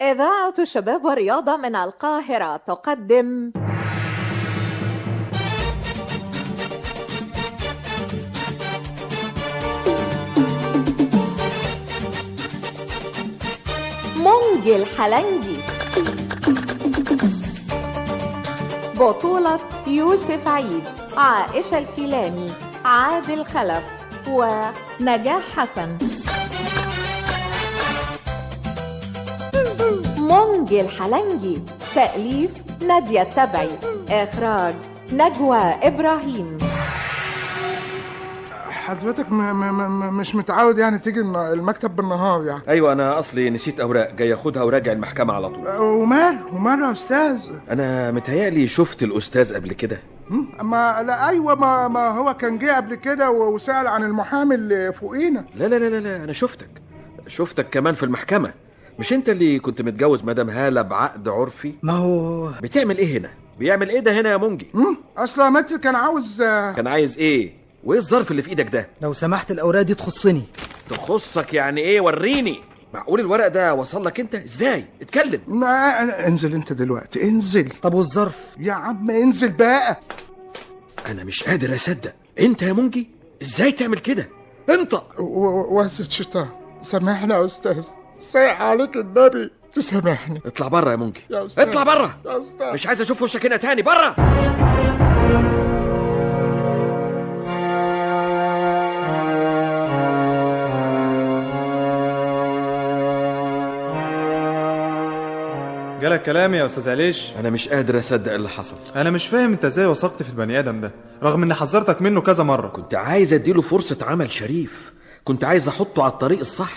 إذاعة شباب ورياضة من القاهرة تقدم مونجي الحلنجي، بطولة يوسف عيد، عائشة الكيلاني، عادل خلف ونجاح حسن. مونجي الحلنجي، تأليف نادية التبعي، إخراج نجوى إبراهيم. حضرتك مش متعود يعني تيجي المكتب بالنهار يعني؟ ايوه، انا اصلي نسيت اوراق، جاي اخدها وراجع المحكمه على طول. وماله يا استاذ؟ انا متهيألي شفت الاستاذ قبل كده. ما لا، ايوه، ما هو كان جه قبل كده وسأل عن المحامي اللي فوقينا. لا لا لا لا، انا شفتك كمان في المحكمه. مش انت اللي كنت متجوز مدام هالة بعقد عرفي؟ ما هو بتعمل ايه هنا؟ بيعمل ايه ده هنا يا مونجي؟ اصلا متر كان عايز ايه؟ وايه الظرف اللي في ايدك ده؟ لو سمحت الأوراق دي تخصني. تخصك يعني ايه؟ وريني. معقول الورق ده وصل لك انت؟ ازاي؟ اتكلم. انزل انت دلوقتي، انزل. طب والظرف؟ يا عم انزل بقى. انا مش قادر اصدق، انت يا مونجي ازاي تعمل كده؟ انت وزة شيطان، سامحني يا استاذ، صيح عليك النبي تسامحني. اطلع بره يا مونجي، يا أستاذ. اطلع بره يا أستاذ. مش عايز اشوف وشك هنا تاني، بره. جالك كلامي يا استاذ عليش؟ انا مش قادر اصدق اللي حصل. انا مش فاهم انت ازاي وثقت في البني ادم ده رغم اني حذرتك منه كذا مره. كنت عايز اديله فرصة عمل شريف، كنت عايز احطه على الطريق الصح،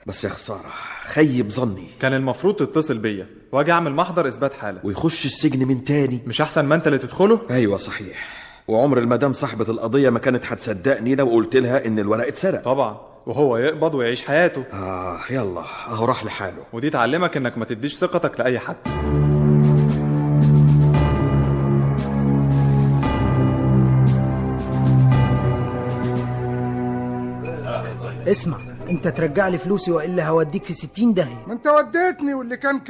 بس يا خسارة خيب ظني. كان المفروض تتصل بيا واجي اعمل محضر اثبات حالة ويخش السجن من تاني. مش احسن ما انت اللي تدخله؟ ايوه صحيح، وعمر المدام صاحبة القضية ما كانت هتصدقني لو قلت لها ان الورق اتسرق. طبعا، وهو يقبض ويعيش حياته. يلا اهو راح لحاله. ودي تعلمك انك ما تديش ثقتك لاي حد. اسمع، انت ترجع لي فلوسي والا هوديك في 60 داهية. ما انت وديتني واللي كان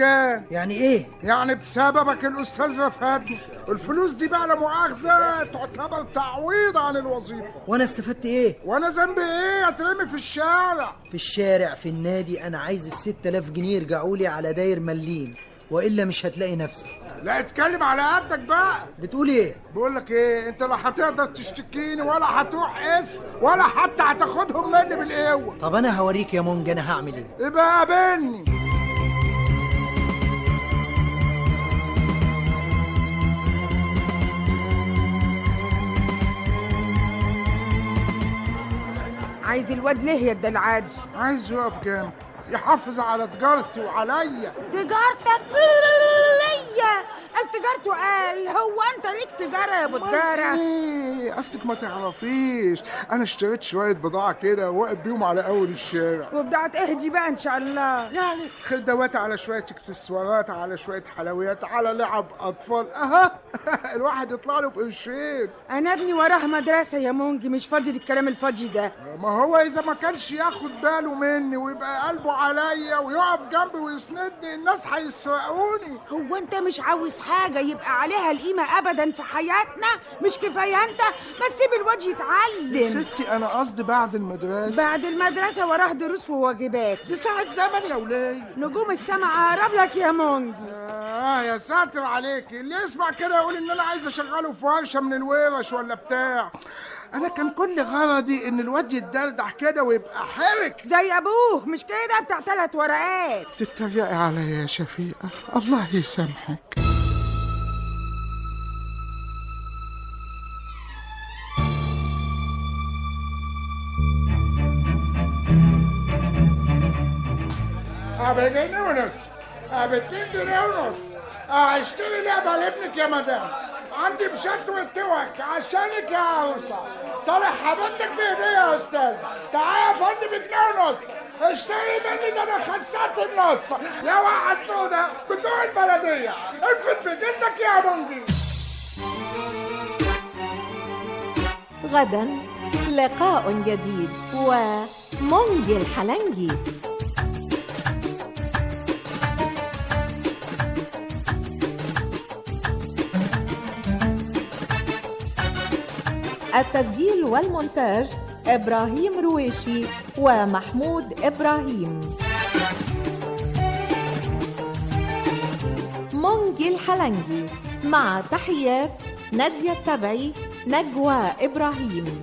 يعني ايه؟ يعني بسببك الاستاذ رفعتني. الفلوس دي بقى لا مؤاخذه تعتبر تعويض عن الوظيفه. وانا استفدت ايه؟ وانا ذنبي ايه؟ اترمي في الشارع؟ في الشارع، في النادي. انا عايز ال6000 جنيه يرجعوا لي على داير مليم، والا مش هتلاقي نفسك. لا اتكلم على قدك بقى. بتقول ايه؟ بقول لك ايه، انت لا هتقدر تشتكيني ولا هتروح اسم ولا حتى هتاخدهم مني بالقوه. طب انا هوريك يا مونج انا هعمل ايه. يبقى قابلني. عايز الواد ليه يا الدلعاج؟ عايز يقف جنبي يحافظ على تجارتي وعليا. تجارتك ليا؟ قال تجارته؟ قال هو انت ليك تجاره يا ابو تجاره؟ ايه اصلك ما تعرفيش، انا اشتريت شويه بضاعه كده واقف بيهم على اول الشارع. وبضاعه ايه دي بقى ان شاء الله؟ يعني خدوات على شويه اكسسوارات على شويه حلويات على لعب اطفال. الواحد يطلع له بقرشين. انا ابني وراه مدرسه يا مونجي، مش فاضي للكلام الفاضي ده. ما هو اذا ما كانش ياخد باله مني ويبقى قلبه عليا ويقف جنبي ويسندني، الناس هيسرقوني. هو انت مش عاوز حاجه يبقى عليها القيمه ابدا في حياتنا؟ مش كفايه انت؟ بس سيب الواد يتعلم. ستي انا قصدي بعد المدرسه. بعد المدرسه وراه دروس وواجبات. دي ساعه زمن يا وليه. نجوم السما عقرب لك يا مونجي. يا ساتر عليكي، اللي يسمع كده يقول ان انا عايز اشغله في ورشه من الورش ولا بتاع. انا كان كل غرضي ان الواد يتدلدح كده ويبقى حرك زي ابوه، مش كده بتاع 3 ورقات. تتريقي عليا يا شفيقه، الله يسامحك. ب2 ونص، ب2 جنيه ونص. اشتري لعبه لابنك يا مدام، عندي بشات والتوك عشانك يا عروسه. صالح حبيبتك بهديه يا استاذ. تعالى يا فندم ب2 ونص، اشتري مني ده انا خسرت النص. يا وقع السودا بتوع البلديه، انفت بجدك يا مونجي. غدا لقاء جديد ومونجي الحلنجي. التسجيل والمونتاج إبراهيم رويشي ومحمود إبراهيم. منجي الحلنجي، مع تحيات نادية التبعي، نجوى إبراهيم.